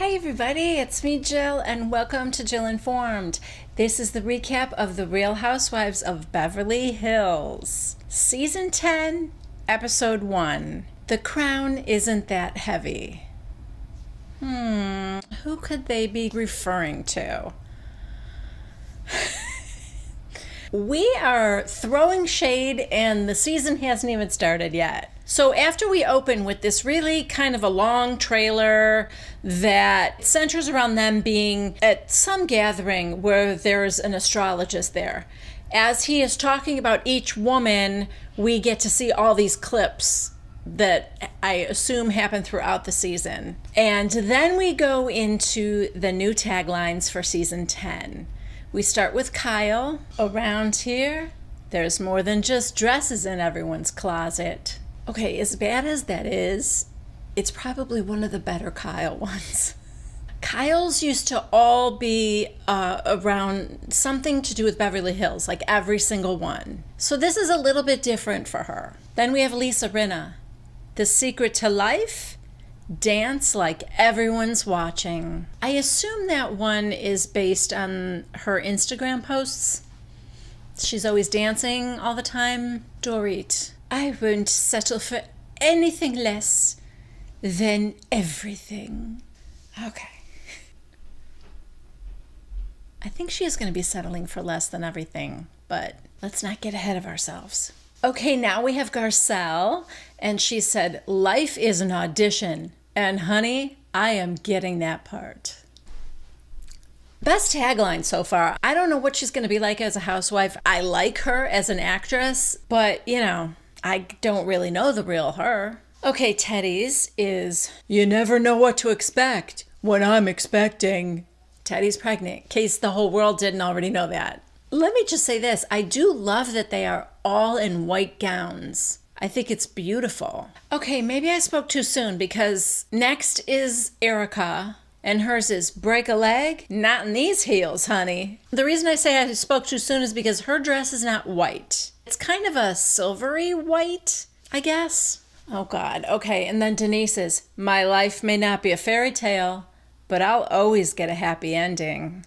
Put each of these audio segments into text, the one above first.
Hi everybody, it's me Jill and welcome to Jill Informed. This is the recap of The Real Housewives of Beverly Hills. Season 10, Episode 1. The crown isn't that heavy. Who could they be referring to? We are throwing shade and the season hasn't even started yet. So after we open with this really kind of a long trailer that centers around them being at some gathering where there's an astrologist there, as he is talking about each woman, we get to see all these clips that I assume happen throughout the season. And then we go into the new taglines for season 10. We start with Kyle. Around here, there's more than just dresses in everyone's closet. Okay, as bad as that is, it's probably one of the better Kyle ones. Kyle's used to all be around something to do with Beverly Hills, like every single one. So this is a little bit different for her. Then we have Lisa Rinna. The secret to life? Dance like everyone's watching. I assume that one is based on her Instagram posts. She's always dancing all the time. DORIT. I won't settle for anything less than everything. Okay. I think she is going to be settling for less than everything, but let's not get ahead of ourselves. Okay, now we have Garcelle, and she said, life is an audition, and honey, I am getting that part. Best tagline so far. I don't know what she's going to be like as a housewife. I like her as an actress, but, I don't really know the real her. Okay, TEDDI's is, you never know what to expect when I'm expecting. TEDDI's pregnant, in case the whole world didn't already know that. Let me just say this. I do love that they are all in white gowns. I think it's beautiful. Okay, maybe I spoke too soon because next is ERIKA. And hers is break a leg? Not in these heels, honey. The reason I say I spoke too soon is because her dress is not white. It's kind of a silvery white, I guess. Oh God, okay, and then Denise's, my life may not be a fairy tale, but I'll always get a happy ending.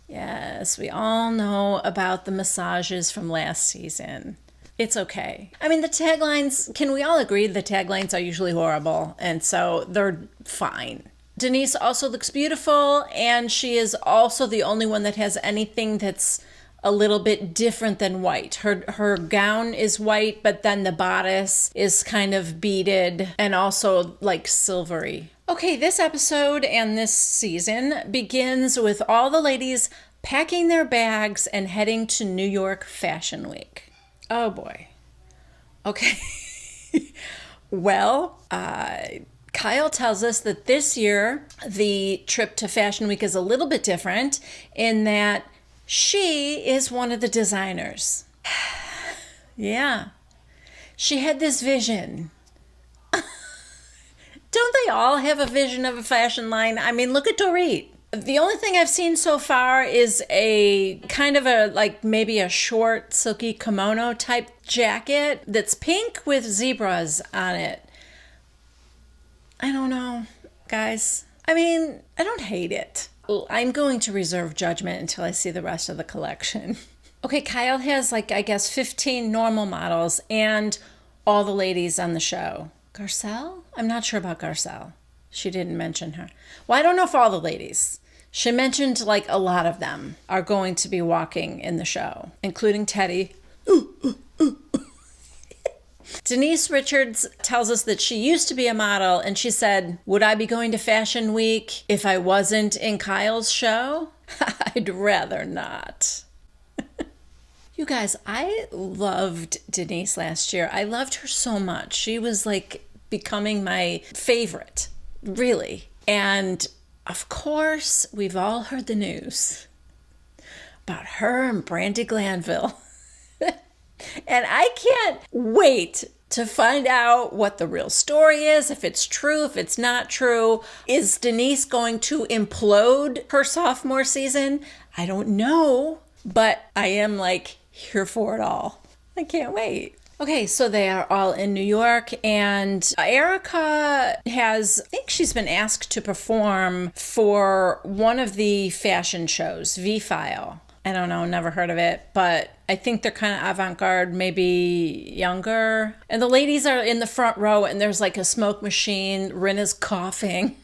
Yes, we all know about the massages from last season. It's okay. I mean, the taglines, can we all agree the taglines are usually horrible, and so they're fine. Denise also looks beautiful, and she is also the only one that has anything that's a little bit different than white. Her gown is white, but then the bodice is kind of beaded and also like silvery. Okay, this episode and this season begins with all the ladies packing their bags and heading to New York Fashion Week. Oh boy. Okay. Well, Kyle tells us that this year the trip to Fashion Week is a little bit different in that she is one of the designers. Yeah. She had this vision. Don't they all have a vision of a fashion line? I mean, look at DORIT. The only thing I've seen so far is a kind of a, like maybe a short silky kimono type jacket that's pink with zebras on it. I don't know, guys. I mean, I don't hate it. I'm going to reserve judgment until I see the rest of the collection. Okay, Kyle has 15 normal models and all the ladies on the show. Garcelle? I'm not sure about Garcelle. She didn't mention her. Well, I don't know if all the ladies. She mentioned a lot of them are going to be walking in the show, including TEDDI. Denise Richards tells us that she used to be a model, and she said, would I be going to Fashion Week if I wasn't in Kyle's show? I'd rather not. You guys, I loved Denise last year. I loved her so much. She was becoming my favorite, really. And of course, we've all heard the news about her and Brandi Glanville. And I can't wait to find out what the real story is, if it's true, if it's not true. Is Denise going to implode her sophomore season? I don't know, but I am here for it all. I can't wait. Okay, so they are all in New York, and ERIKA has, I think she's been asked to perform for one of the fashion shows, V-File. I don't know, never heard of it, but I think they're kind of avant-garde, maybe younger. And the ladies are in the front row, and there's like a smoke machine. Rinna's coughing.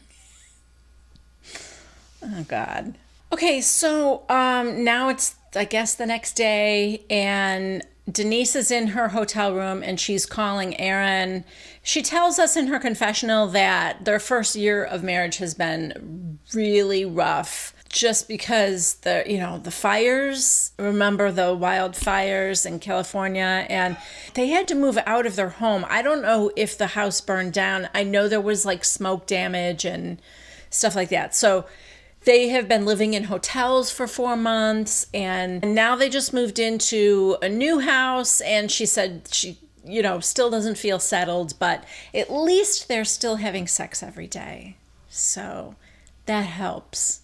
Oh, God. Okay, so now it's, I guess, the next day, and Denise is in her hotel room, and she's calling Aaron. She tells us in her confessional that their first year of marriage has been really rough, just because the fires, remember the wildfires in California, and they had to move out of their home. I don't know if the house burned down. I know there was like smoke damage and stuff like that. So they have been living in hotels for 4 months, and now they just moved into a new house, and she said she, still doesn't feel settled, but at least they're still having sex every day. So that helps.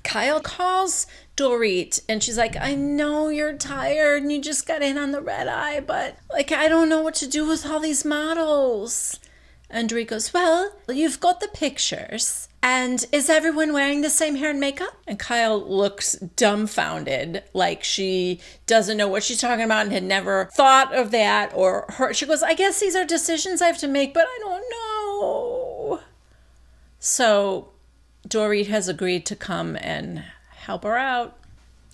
Kyle calls Dorit, and she's like, I know you're tired and you just got in on the red eye, but I don't know what to do with all these models. And Dorit goes, well, you've got the pictures. And is everyone wearing the same hair and makeup? And Kyle looks dumbfounded, like she doesn't know what she's talking about and had never thought of that or heard. She goes, I guess these are decisions I have to make, but I don't know. So Dorit has agreed to come and help her out.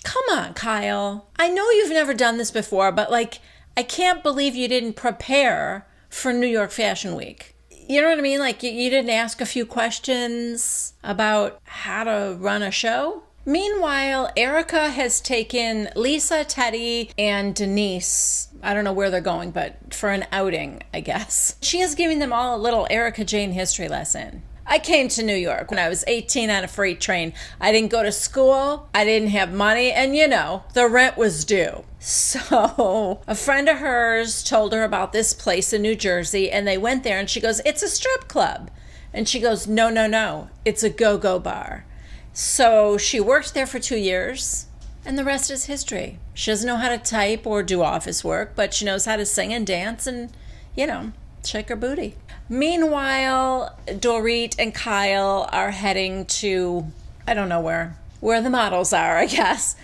Come on, Kyle. I know you've never done this before, but I can't believe you didn't prepare for New York Fashion Week. You know what I mean? You didn't ask a few questions about how to run a show? Meanwhile, ERIKA has taken Lisa, TEDDI, and Denise, I don't know where they're going, but for an outing, I guess. She is giving them all a little Erika Jane history lesson. I came to New York when I was 18 on a freight train. I didn't go to school. I didn't have money. And the rent was due. So a friend of hers told her about this place in New Jersey, and they went there, and she goes, it's a strip club. And she goes, no, it's a go-go bar. So she worked there for 2 years, and the rest is history. She doesn't know how to type or do office work, but she knows how to sing and dance and, shake her booty. Meanwhile, Dorit and Kyle are heading to, I don't know where the models are, I guess.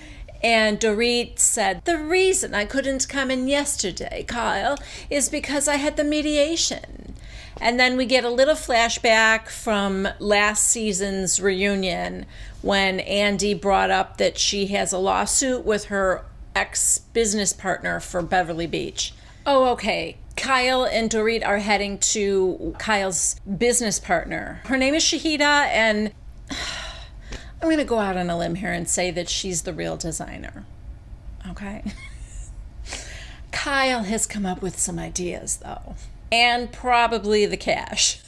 And Dorit said, the reason I couldn't come in yesterday, Kyle, is because I had the mediation. And then we get a little flashback from last season's reunion when Andy brought up that she has a lawsuit with her ex-business partner for Beverly Beach. Oh, okay. Kyle and Dorit are heading to Kyle's business partner. Her name is Shahida, and I'm going to go out on a limb here and say that she's the real designer. Okay? Kyle has come up with some ideas, though, and probably the cash.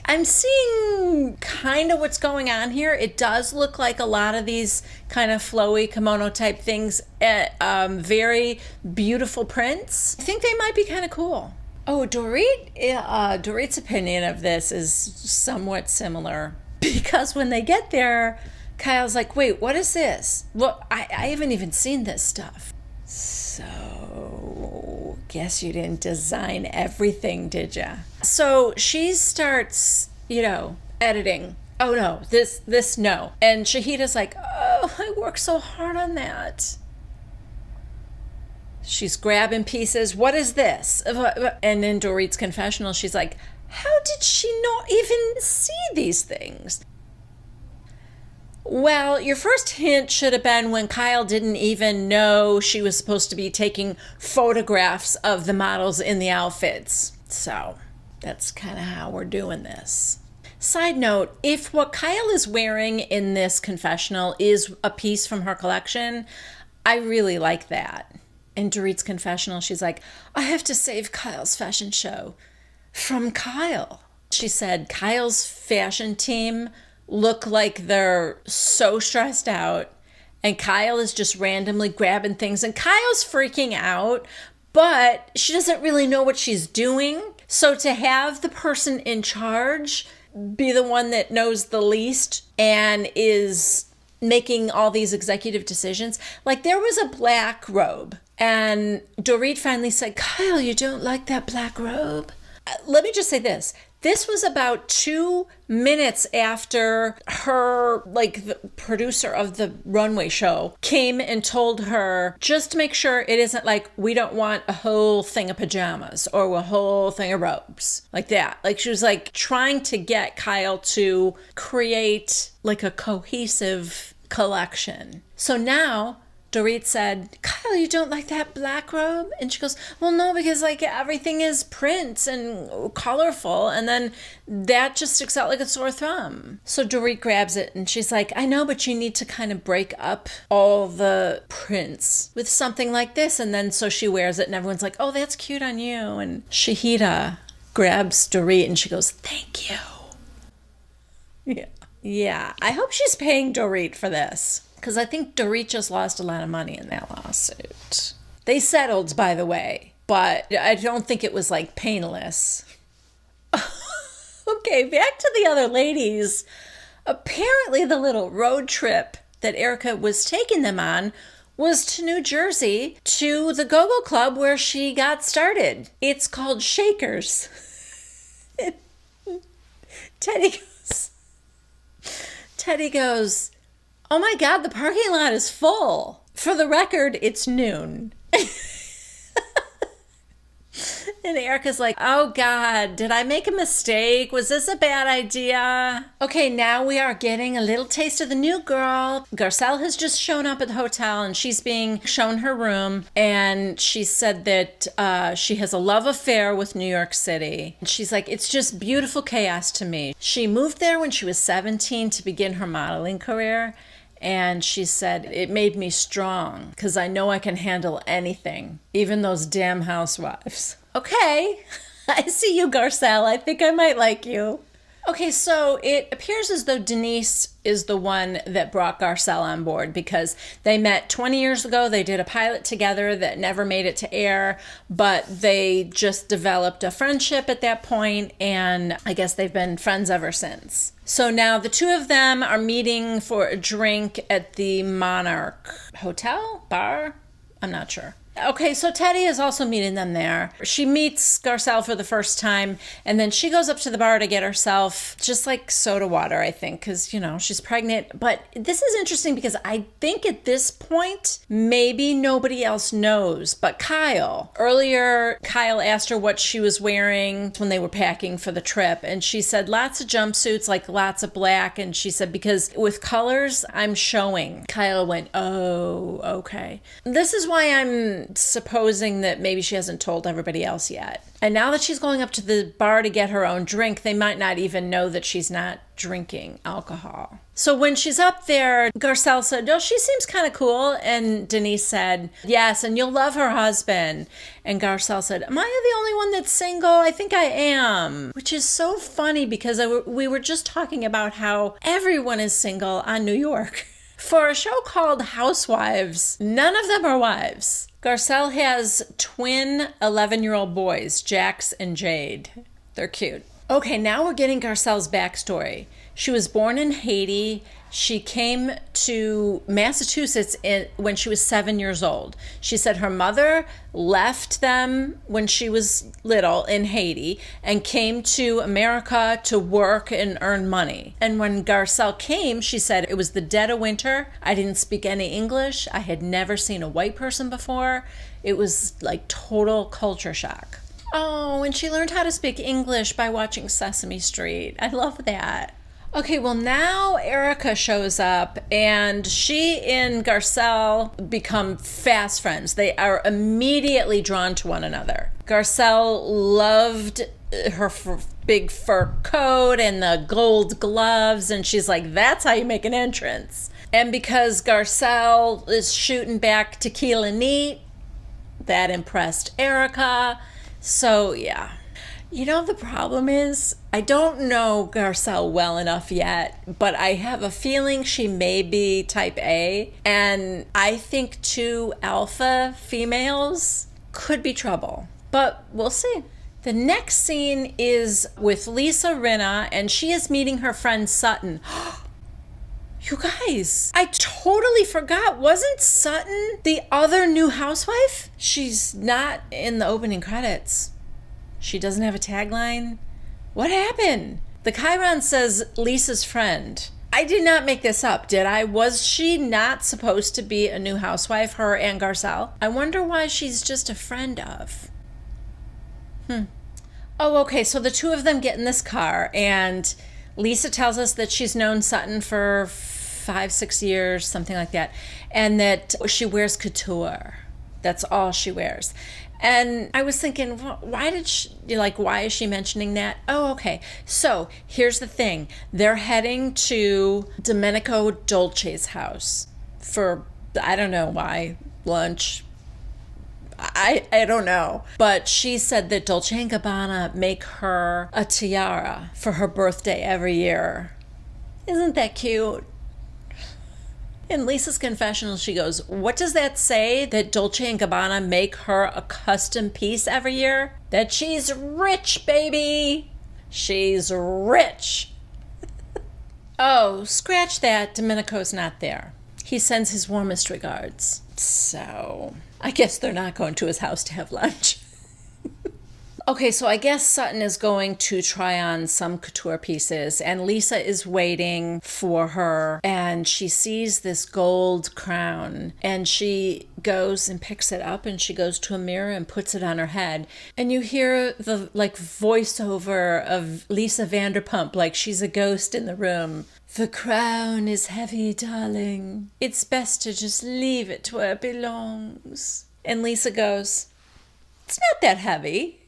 I'm seeing kind of what's going on here. It does look like a lot of these kind of flowy kimono type things, very beautiful prints. I think they might be kind of cool. Oh, Dorit's opinion of this is somewhat similar, because when they get there, Kyle's like, wait, what is this? Well, I haven't even seen this stuff. So, guess you didn't design everything, did ya? So she starts, editing. Oh no, this no. And Shahida's like, oh, I worked so hard on that. She's grabbing pieces. What is this? And in Dorit's confessional, she's like, how did she not even see these things? Well, your first hint should have been when Kyle didn't even know she was supposed to be taking photographs of the models in the outfits. So that's kind of how we're doing this. Side note, if what Kyle is wearing in this confessional is a piece from her collection, I really like that. In Dorit's confessional, she's like, I have to save Kyle's fashion show from Kyle. She said Kyle's fashion team look like they're so stressed out, and Kyle is just randomly grabbing things, and Kyle's freaking out, but she doesn't really know what she's doing. So to have the person in charge be the one that knows the least and is making all these executive decisions, there was a black robe And Dorit finally said, Kyle, you don't like that black robe? Let me just say this. This was about 2 minutes after her, like, the producer of the runway show came and told her, just to make sure it isn't like, we don't want a whole thing of pajamas or a whole thing of robes. Like that. Like, she was like trying to get Kyle to create like a cohesive collection. So now Dorit said, Kyle, you don't like that black robe? And she goes, well, no, because like everything is prints and colorful. And then that just sticks out like a sore thumb. So Dorit grabs it and she's like, I know, but you need to kind of break up all the prints with something like this. And then so she wears it and everyone's like, oh, that's cute on you. And Shahida grabs Dorit and she goes, thank you. Yeah. Yeah. I hope she's paying Dorit for this. Because I think Dorit just lost a lot of money in that lawsuit. They settled, by the way, but I don't think it was like painless. Okay, back to the other ladies. Apparently the little road trip that ERIKA was taking them on was to New Jersey to the Go-Go Club where she got started. It's called Shakers. Teddy goes, oh my God, the parking lot is full. For the record, it's noon. And ERIKA's like, oh God, did I make a mistake? Was this a bad idea? Okay, now we are getting a little taste of the new girl. Garcelle has just shown up at the hotel and she's being shown her room. And she said that she has a love affair with New York City. And she's like, it's just beautiful chaos to me. She moved there when she was 17 to begin her modeling career. And she said, it made me strong because I know I can handle anything, even those damn housewives. Okay, I see you, Garcelle. I think I might like you. Okay, so it appears as though Denise is the one that brought Garcelle on board because they met 20 years ago. They did a pilot together that never made it to air, but they just developed a friendship at that point, and I guess they've been friends ever since. So now the two of them are meeting for a drink at the Monarch Hotel? Bar? I'm not sure. Okay, so TEDDI is also meeting them there. She meets Garcelle for the first time, and then she goes up to the bar to get herself just like soda water, I think, because, you know, she's pregnant. But this is interesting because I think at this point, maybe nobody else knows but Kyle. Earlier, Kyle asked her what she was wearing when they were packing for the trip, and she said lots of jumpsuits, like lots of black, and she said, because with colors, I'm showing. Kyle went, oh, okay. This is why I'm supposing that maybe she hasn't told everybody else yet. And now that she's going up to the bar to get her own drink, they might not even know that she's not drinking alcohol. So when she's up there, Garcelle said, oh, she seems kind of cool. And Denise said, yes, and you'll love her husband. And Garcelle said, am I the only one that's single? I think I am. Which is so funny because we were just talking about how everyone is single on New York. For a show called Housewives, none of them are wives. Garcelle has twin 11-year-old boys, Jax and Jade. They're cute. Okay, now we're getting Garcelle's backstory. She was born in Haiti. She came to Massachusetts when she was 7 years old. She said her mother left them when she was little in Haiti and came to America to work and earn money. And when Garcelle came, she said it was the dead of winter. I didn't speak any English. I had never seen a white person before. It was like total culture shock. Oh, and she learned how to speak English by watching Sesame Street. I love that. Okay, well now ERIKA shows up and she and Garcelle become fast friends. They are immediately drawn to one another. Garcelle loved her big fur coat and the gold gloves, and she's like, that's how you make an entrance. And because Garcelle is shooting back tequila neat, that impressed ERIKA. So yeah. You know, the problem is, I don't know Garcelle well enough yet, but I have a feeling she may be type A, and I think 2 alpha females could be trouble. But we'll see. The next scene is with Lisa Rinna, and she is meeting her friend Sutton. You guys, I totally forgot. Wasn't Sutton the other new housewife? She's not in the opening credits. She doesn't have a tagline. What happened? The Chiron says Lisa's friend. I did not make this up, did I? Was she not supposed to be a new housewife, her and Garcelle? I wonder why she's just a friend of. Oh, okay, so the two of them get in this car, and Lisa tells us that she's known Sutton for 5-6 years, something like that, and that she wears couture. That's all she wears. And I was thinking, why is she mentioning that? Oh, okay. So here's the thing. They're heading to Domenico Dolce's house for, I don't know why, lunch. I don't know. But she said that Dolce & Gabbana make her a tiara for her birthday every year. Isn't that cute? In Lisa's confessional, she goes, what does that say that Dolce & Gabbana make her a custom piece every year? That she's rich, baby. She's rich. Oh, scratch that. Domenico's not there. He sends his warmest regards. So I guess they're not going to his house to have lunch. Okay, so I guess Sutton is going to try on some couture pieces, and Lisa is waiting for her, and she sees this gold crown, and she goes and picks it up, and she goes to a mirror and puts it on her head, and you hear the voiceover of Lisa Vanderpump, like she's a ghost in the room. The crown is heavy, darling. It's best to just leave it where it belongs. And Lisa goes, it's not that heavy.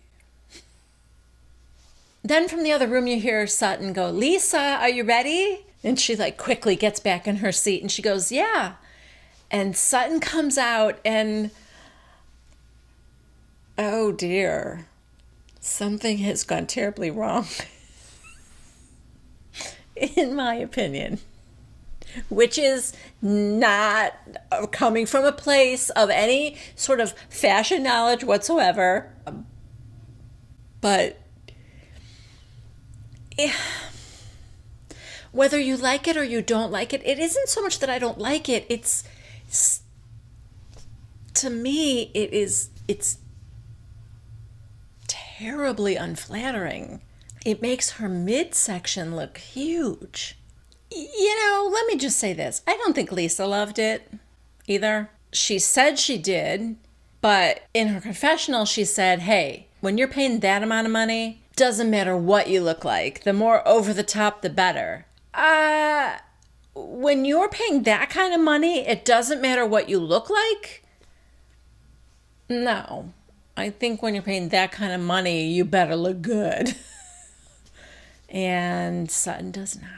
Then from the other room, you hear Sutton go, Lisa, are you ready? And she quickly gets back in her seat and she goes, yeah. And Sutton comes out and, oh dear, something has gone terribly wrong, in my opinion, which is not coming from a place of any sort of fashion knowledge whatsoever. But whether you like it or you don't like it, it isn't so much that I don't like it. It's to me, it's terribly unflattering. It makes her midsection look huge. Let me just say this. I don't think Lisa loved it either. She said she did, but in her confessional, she said, hey, when you're paying that amount of money, doesn't matter what you look like. The more over the top, the better. When you're paying that kind of money, it doesn't matter what you look like? No. I think when you're paying that kind of money, you better look good. And Sutton does not.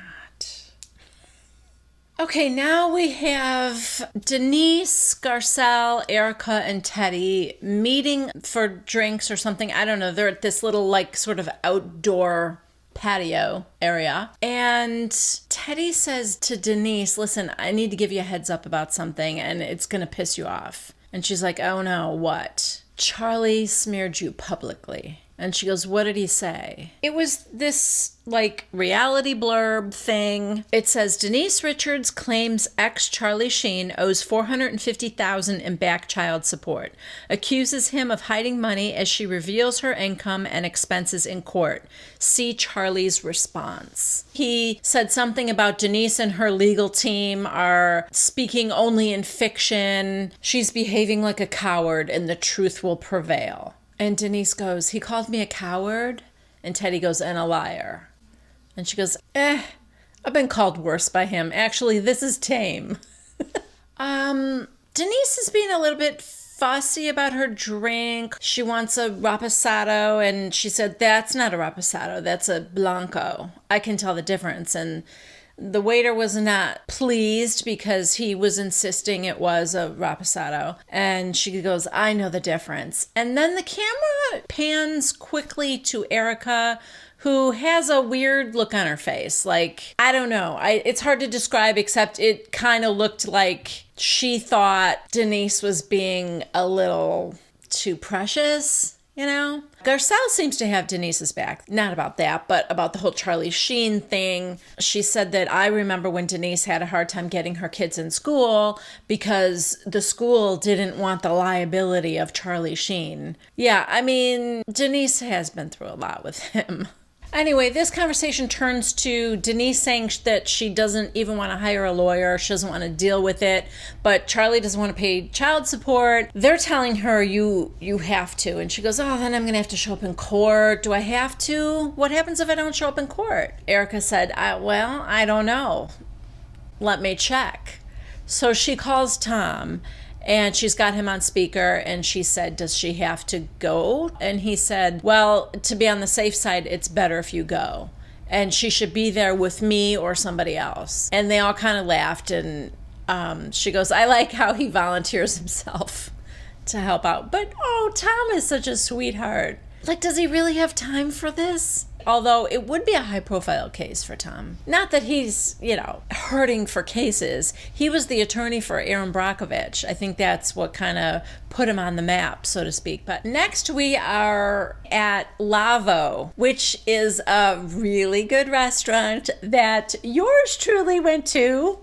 Okay, now we have Denise, Garcelle, ERIKA, and TEDDI meeting for drinks or something. I don't know. They're at this little sort of outdoor patio area. And TEDDI says to Denise, listen, I need to give you a heads up about something and it's going to piss you off. And she's like, oh no, what? Charlie smeared you publicly. And she goes, what did he say? It was this reality blurb thing. It says Denise Richards claims ex Charlie Sheen owes $450,000 in back child support. Accuses him of hiding money as she reveals her income and expenses in court. See Charlie's response. He said something about Denise and her legal team are speaking only in fiction. She's behaving like a coward and the truth will prevail. And Denise goes, he called me a coward? And TEDDI goes, and a liar. And she goes, I've been called worse by him. Actually, this is tame. Denise is being a little bit fussy about her drink. She wants a Reposado, and she said, that's not a Reposado, that's a Blanco. I can tell the difference. And the waiter was not pleased because he was insisting it was a Reposado. And she goes, I know the difference. And then the camera pans quickly to ERIKA, who has a weird look on her face. I don't know. It's hard to describe, except it kind of looked like she thought Denise was being a little too precious. You know, Garcelle seems to have Denise's back. Not about that, but about the whole Charlie Sheen thing. She said that I remember when Denise had a hard time getting her kids in school because the school didn't want the liability of Charlie Sheen. Yeah, I mean, Denise has been through a lot with him. Anyway, this conversation turns to Denise saying that she doesn't even want to hire a lawyer. She doesn't want to deal with it. But Charlie doesn't want to pay child support. They're telling her, you have to. And she goes, oh, then I'm going to have to show up in court. Do I have to? What happens if I don't show up in court? ERIKA said, well, I don't know. Let me check. So she calls Tom. And she's got him on speaker, and she said, does she have to go? And he said, well, to be on the safe side, it's better if you go. And she should be there with me or somebody else. And they all kind of laughed, and she goes, I like how he volunteers himself to help out. But, oh, Tom is such a sweetheart. Like, does he really have time for this? Although it would be a high-profile case for Tom. Not that he's, hurting for cases. He was the attorney for Erin Brockovich. I think that's what kind of put him on the map, so to speak. But next we are at Lavo, which is a really good restaurant that yours truly went to.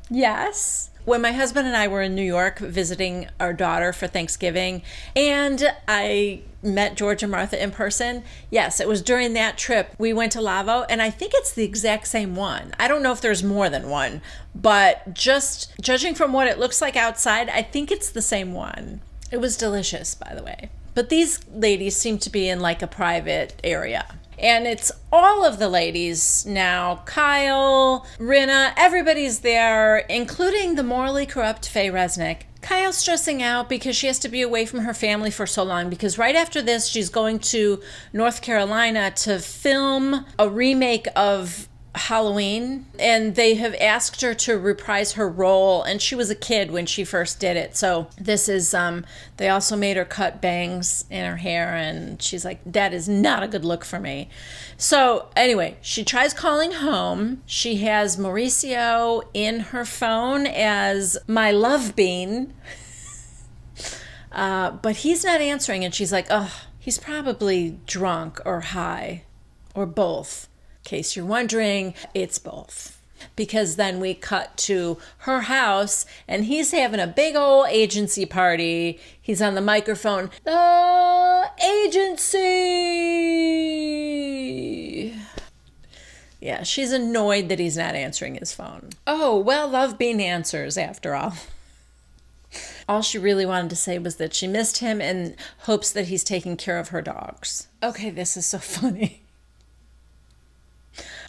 Yes. When my husband and I were in New York visiting our daughter for Thanksgiving, and I met George and Martha in person, yes, it was during that trip we went to Lavo, and I think it's the exact same one. I don't know if there's more than one, but just judging from what it looks like outside, I think it's the same one. It was delicious, by the way. But these ladies seem to be in like a private area. And it's all of the ladies now. Kyle, Rinna, everybody's there, including the morally corrupt Faye Resnick. Kyle's stressing out because she has to be away from her family for so long, because right after this, she's going to North Carolina to film a remake of Halloween, and they have asked her to reprise her role, and she was a kid when she first did it. So this is they also made her cut bangs in her hair, and she's like, that is not a good look for me. So anyway, she tries calling home. She has Mauricio in her phone as my love bean, but he's not answering, and she's like, oh, he's probably drunk or high or both. In case you're wondering, it's both. Because then we cut to her house, and he's having a big old agency party. He's on the microphone. Agency! Yeah, she's annoyed that he's not answering his phone. Oh, well, Love Bean answers, after all. All she really wanted to say was that she missed him and hopes that he's taking care of her dogs. Okay, this is so funny.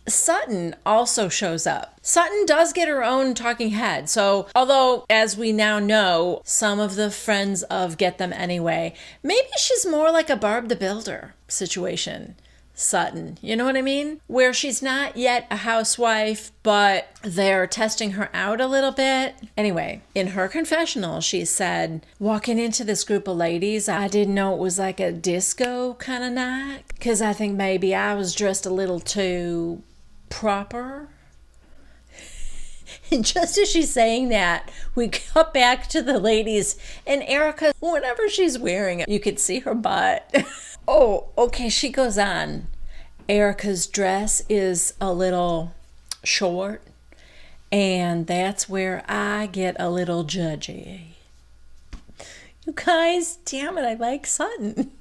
Sutton also shows up. Sutton does get her own talking head. So, although, as we now know, some of the friends of Get Them Anyway, maybe she's more like a Barb the Builder situation. Sutton, you know what I mean? Where she's not yet a housewife, but they're testing her out a little bit. Anyway, in her confessional, she said, walking into this group of ladies, I didn't know it was like a disco kind of night, because I think maybe I was dressed a little too proper. And just as she's saying that, we cut back to the ladies, and ERIKA, whatever she's wearing, you could see her butt. Oh, okay, she goes on. ERIKA's dress is a little short, and that's where I get a little judgy. You guys, damn it, I like Sutton.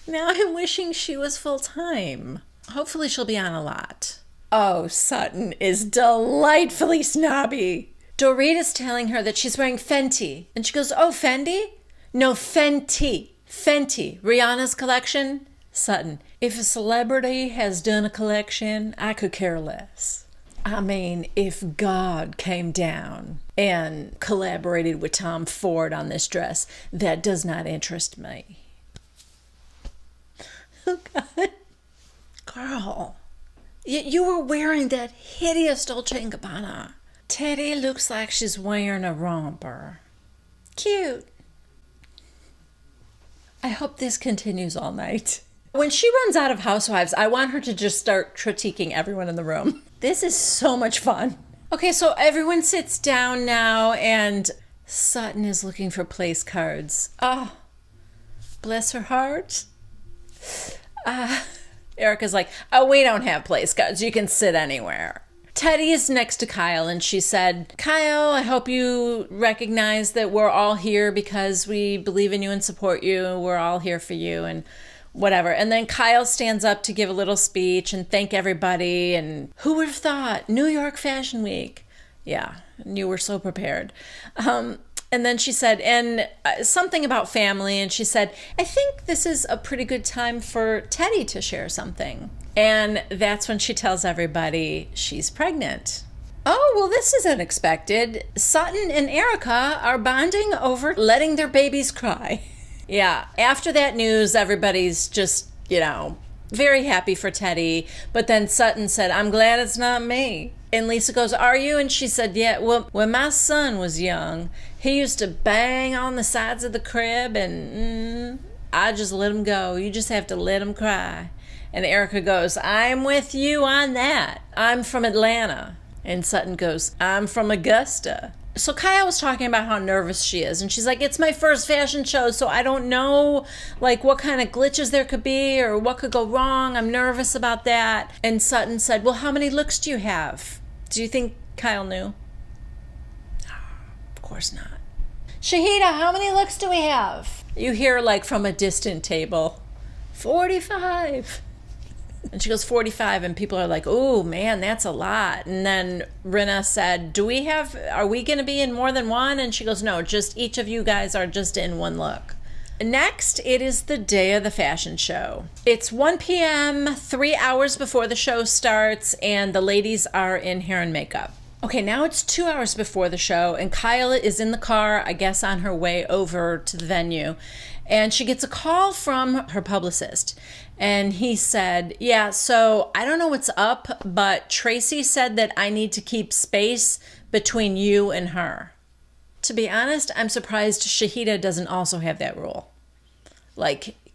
Now I'm wishing she was full-time. Hopefully she'll be on a lot. Oh, Sutton is delightfully snobby. DORIT is telling her that she's wearing Fenty, and she goes, oh, Fendi? No, Fenty. Fenty, Rihanna's collection. Sutton, if a celebrity has done a collection, I could care less. I mean, if God came down and collaborated with Tom Ford on this dress, that does not interest me. Oh, God. Girl, you were wearing that hideous Dolce & Gabbana. TEDDI looks like she's wearing a romper. Cute. I hope this continues all night. When she runs out of Housewives, I want her to just start critiquing everyone in the room. This is so much fun. Okay, so everyone sits down now, and Sutton is looking for place cards. Oh, bless her heart. ERIKA's like, oh, we don't have place cards. You can sit anywhere. TEDDI is next to Kyle, and she said, Kyle, I hope you recognize that we're all here because we believe in you and support you. We're all here for you and whatever. And then Kyle stands up to give a little speech and thank everybody. And who would have thought? New York Fashion Week. Yeah, you were so prepared. And then she said, and something about family. And she said, I think this is a pretty good time for TEDDI to share something. And that's when she tells everybody she's pregnant. Oh, well, this is unexpected. Sutton and ERIKA are bonding over letting their babies cry. Yeah, after that news, everybody's just, very happy for TEDDI. But then Sutton said, I'm glad it's not me. And Lisa goes, are you? And she said, yeah, well, when my son was young, he used to bang on the sides of the crib and I just let him go. You just have to let him cry. And ERIKA goes, I'm with you on that. I'm from Atlanta. And Sutton goes, I'm from Augusta. So Kyle was talking about how nervous she is. And she's like, it's my first fashion show, so I don't know what kind of glitches there could be or what could go wrong. I'm nervous about that. And Sutton said, well, how many looks do you have? Do you think Kyle knew? Of course not. Shahida, how many looks do we have? You hear from a distant table, 45. And she goes, 45, and people are like, oh, man, that's a lot. And then Rinna said, are we going to be in more than one? And she goes, no, just each of you guys are just in one look. Next, it is the day of the fashion show. It's 1 p.m., 3 hours before the show starts, and the ladies are in hair and makeup. Okay, now it's 2 hours before the show, and Kyle is in the car, I guess on her way over to the venue. And she gets a call from her publicist. And he said, yeah, so I don't know what's up, but Tracy said that I need to keep space between you and her. To be honest, I'm surprised Shahida doesn't also have that rule.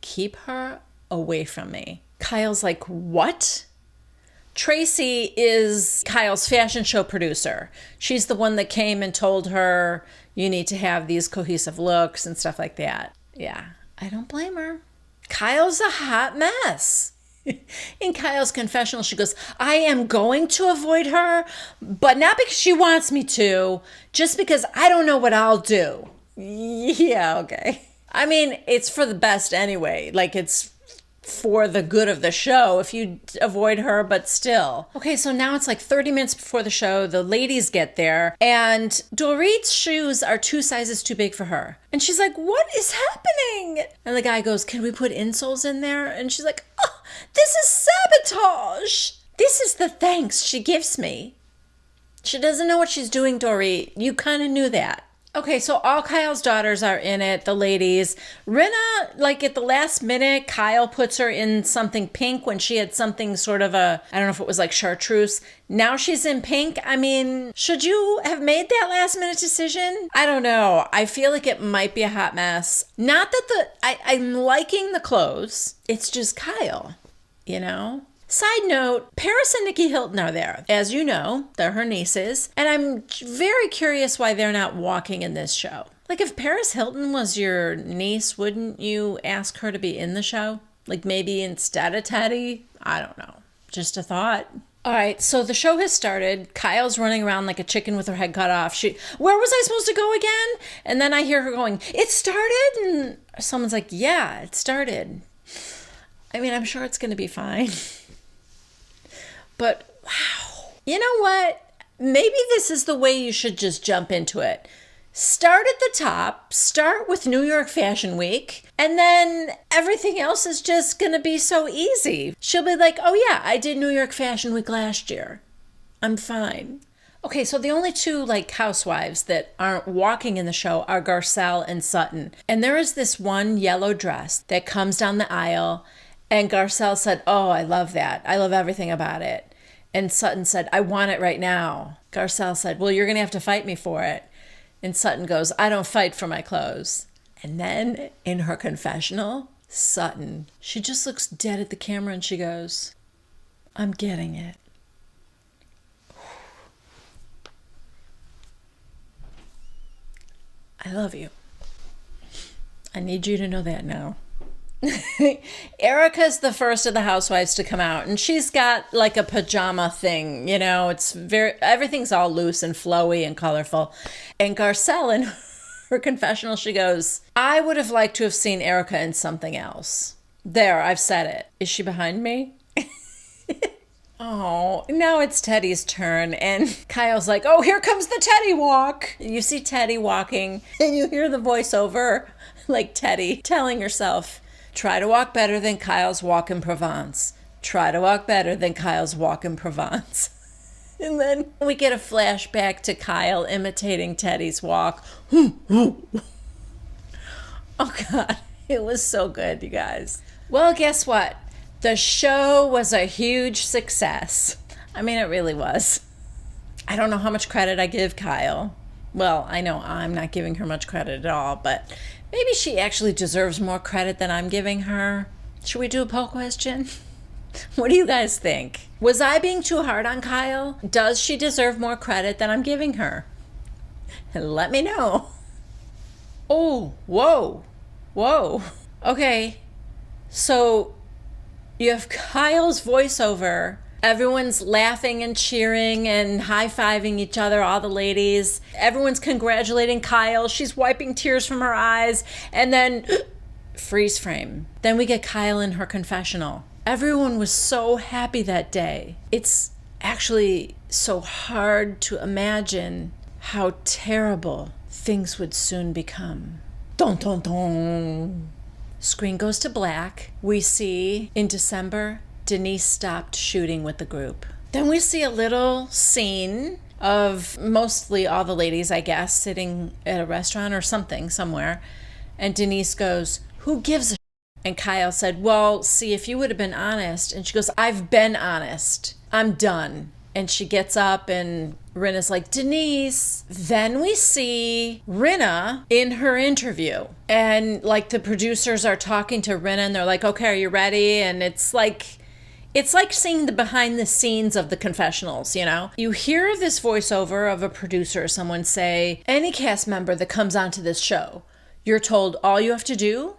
Keep her away from me. Kyle's like, what? Tracy is Kyle's fashion show producer. She's the one that came and told her, you need to have these cohesive looks and stuff like that. Yeah, I don't blame her. Kyle's a hot mess. In Kyle's confessional, she goes, I am going to avoid her, but not because she wants me to, just because I don't know what I'll do. Yeah, okay. I mean, it's for the best anyway. It's for the good of the show if you avoid her, but still. Okay, so now it's 30 minutes before the show. The ladies get there, and Dorit's shoes are 2 sizes too big for her. And she's like, what is happening? And the guy goes, can we put insoles in there? And she's like, oh, this is sabotage. This is the thanks she gives me. She doesn't know what she's doing, Dorit. You kind of knew that. Okay, so all Kyle's daughters are in it, the ladies. Rinna, at the last minute, Kyle puts her in something pink when she had something sort of I don't know if it was chartreuse. Now she's in pink. I mean, should you have made that last minute decision? I don't know. I feel like it might be a hot mess. Not that I'm liking the clothes. It's just Kyle, Side note, Paris and Nikki Hilton are there. As you know, they're her nieces. And I'm very curious why they're not walking in this show. If Paris Hilton was your niece, wouldn't you ask her to be in the show? Maybe instead of TEDDI? I don't know. Just a thought. All right, so the show has started. Kyle's running around like a chicken with her head cut off. Where was I supposed to go again? And then I hear her going, it started? And someone's like, yeah, it started. I mean, I'm sure it's going to be fine. But wow, you know what? Maybe this is the way you should just jump into it. Start at the top, start with New York Fashion Week, and then everything else is just going to be so easy. She'll be like, oh yeah, I did New York Fashion Week last year. I'm fine. Okay, so the only two housewives that aren't walking in the show are Garcelle and Sutton. And there is this one yellow dress that comes down the aisle, and Garcelle said, oh, I love that. I love everything about it. And Sutton said, I want it right now. Garcelle said, well, you're going to have to fight me for it. And Sutton goes, I don't fight for my clothes. And then in her confessional, Sutton, she just looks dead at the camera and she goes, I'm getting it. I love you. I need you to know that now. ERIKA's the first of the housewives to come out, and she's got like a pajama thing, you know, everything's all loose and flowy and colorful. And GARCELLE, in her confessional, she goes, I would have liked to have seen ERIKA in something else. There, I've said it. Is she behind me? Oh, now it's TEDDI's turn, and Kyle's like, oh, here comes the TEDDI walk. You see TEDDI walking, and you hear the voiceover, like TEDDI telling herself, try to walk better than Kyle's walk in Provence. Try to walk better than Kyle's walk in Provence. And then we get a flashback to Kyle imitating TEDDI's walk. Oh, God, it was so good, you guys. Well, guess what? The show was a huge success. I mean, it really was. I don't know how much credit I give Kyle. Well, I know I'm not giving her much credit at all, but maybe she actually deserves more credit than I'm giving her. Should we do a poll question? What do you guys think? Was I being too hard on Kyle? Does she deserve more credit than I'm giving her? Let me know. Oh, whoa. Okay, so you have Kyle's voiceover. Everyone's laughing and cheering and high-fiving each other, all the ladies. Everyone's congratulating Kyle. She's wiping tears from her eyes. And then freeze frame. Then we get Kyle in her confessional. Everyone was so happy that day. It's actually so hard to imagine how terrible things would soon become. Dun, dun, dun. Screen goes to black. We see in December, Denise stopped shooting with the group. Then we see a little scene of mostly all the ladies, I guess, sitting at a restaurant or something somewhere. And Denise goes, who gives a shit? And Kyle said, well, see, if you would have been honest. And she goes, I've been honest. I'm done. And she gets up and Rinna's like, Denise. Then we see Rinna in her interview. And like the producers are talking to Rinna and they're like, okay, are you ready? And it's like seeing the behind the scenes of the confessionals, you know? You hear this voiceover of a producer or someone say, any cast member that comes onto this show, you're told all you have to do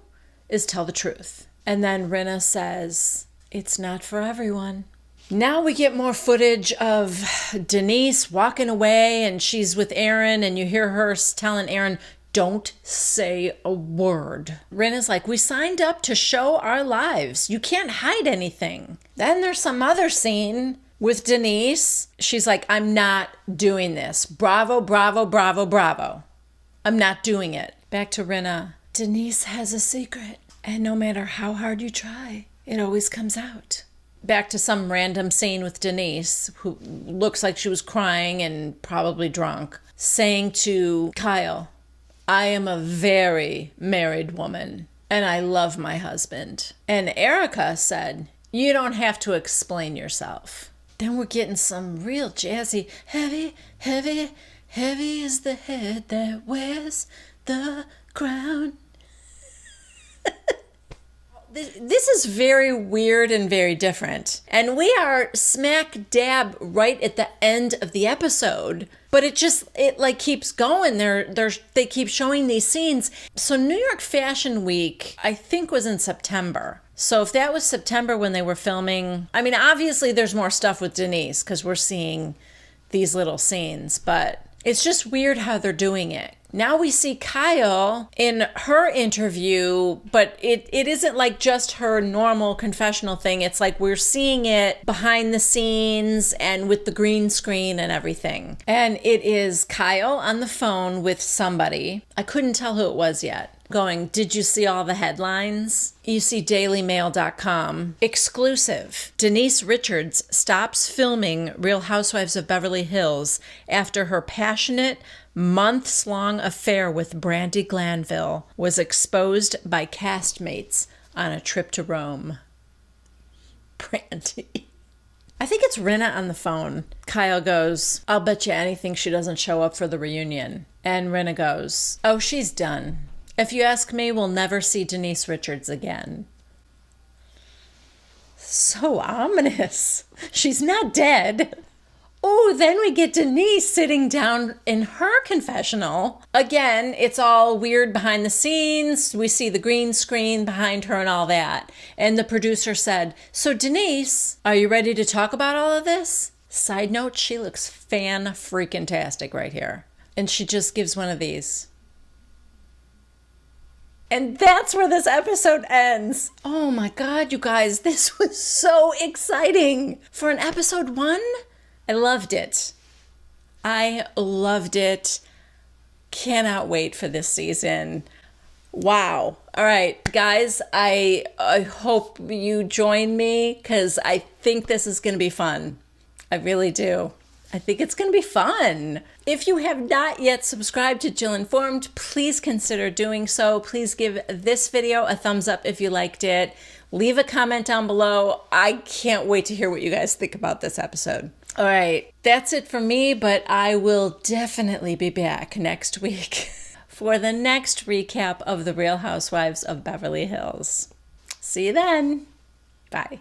is tell the truth. And then Rinna says, it's not for everyone. Now we get more footage of Denise walking away and she's with Aaron and you hear her telling Aaron, don't say a word. Rinna's like, we signed up to show our lives. You can't hide anything. Then there's some other scene with Denise. She's like, I'm not doing this. Bravo, bravo, bravo, bravo. I'm not doing it. Back to Rinna. Denise has a secret. And no matter how hard you try, it always comes out. Back to some random scene with Denise, who looks like she was crying and probably drunk, saying to Kyle, I am a very married woman and I love my husband. And ERIKA said, you don't have to explain yourself. Then we're getting some real jazzy, heavy, heavy, heavy is the head that wears the crown. This is very weird and very different. And we are smack dab right at the end of the episode. But it like keeps going. They keep showing these scenes. So New York Fashion Week, I think, was in September. So if that was September when they were filming, I mean, obviously there's more stuff with Denise because we're seeing these little scenes. But it's just weird how they're doing it. Now we see Kyle in her interview, but it isn't like just her normal confessional thing. It's like we're seeing it behind the scenes and with the green screen and everything. And it is Kyle on the phone with somebody. I couldn't tell who it was yet. Going, did you see all the headlines? You see dailymail.com. Exclusive. Denise Richards stops filming Real Housewives of Beverly Hills after her passionate, months-long affair with Brandi Glanville was exposed by castmates on a trip to Rome. Brandi. I think it's Rinna on the phone. Kyle goes, I'll bet you anything she doesn't show up for the reunion. And Rinna goes, oh, she's done. If you ask me, we'll never see Denise Richards again. So ominous. She's not dead. Oh, then we get Denise sitting down in her confessional. Again, it's all weird behind the scenes. We see the green screen behind her and all that. And the producer said, "So Denise, are you ready to talk about all of this?" Side note, she looks fan-freaking-tastic right here. And she just gives one of these. And that's where this episode ends. Oh my God, you guys, this was so exciting. For an episode 1, I loved it. I loved it. Cannot wait for this season. Wow. All right, guys, I hope you join me because I think this is going to be fun. I really do. I think it's going to be fun. If you have not yet subscribed to Jill Informed, please consider doing so. Please give this video a thumbs up if you liked it. Leave a comment down below. I can't wait to hear what you guys think about this episode. All right, that's it for me, but I will definitely be back next week for the next recap of The Real Housewives of Beverly Hills. See you then. Bye.